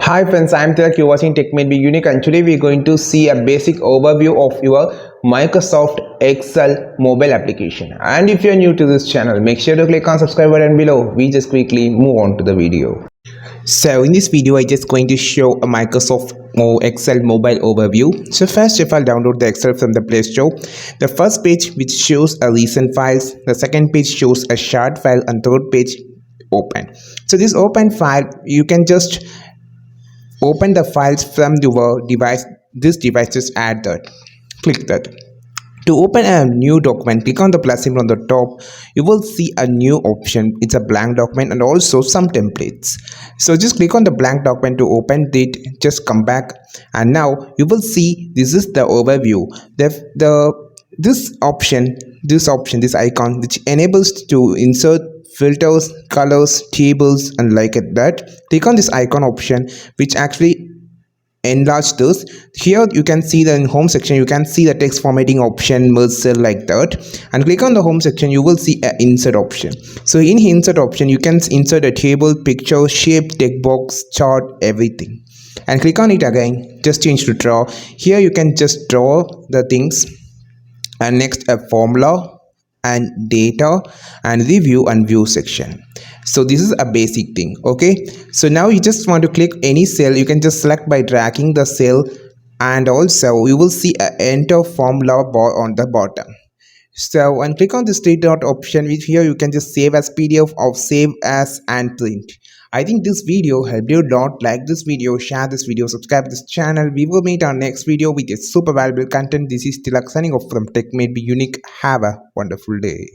Hi friends, I am Tilak. You're watching Tech Made Be Unique, and today we're going to see a basic overview of your Microsoft Excel mobile application. And if you're new to this channel, make sure to click on subscribe button below. We just quickly move on to the video. So in this video, I just going to show a Microsoft Excel mobile overview. So first, if I'll download the Excel from the Play Store, the first page which shows a recent files, the second page shows a shared file, and third page open. So this open file, you can just open the files from your device. This device, just add that, click that. To open a new document, click on the plus symbol on the top. You will see a new option. It's a blank document and also some templates. So just click on the blank document to open it. Just come back, and now you will see this is the overview. This icon, which enables to insert filters, colors, tables, and like that. Click on this icon option, which actually enlarge this. Here you can see the in home section, you can see the text formatting option, merge cell, like that. And click on the home section, you will see an insert option. So in insert option, you can insert a table, picture, shape, text box, chart, everything. And click on it again, just change to draw. Here you can just draw the things. And next, a formula and data and review and view section. So this is a basic thing. Okay, so now you just want to click any cell, you can just select by dragging the cell, and also you will see a enter formula bar on the bottom. So and click on this three dot option, which here you can just save as PDF or save as and print. I think this video helped you a lot. Like this video, share this video, subscribe to this channel. We will meet our next video with a super valuable content. This is Tilak signing off from Tech Made Be Unique. Have a wonderful day.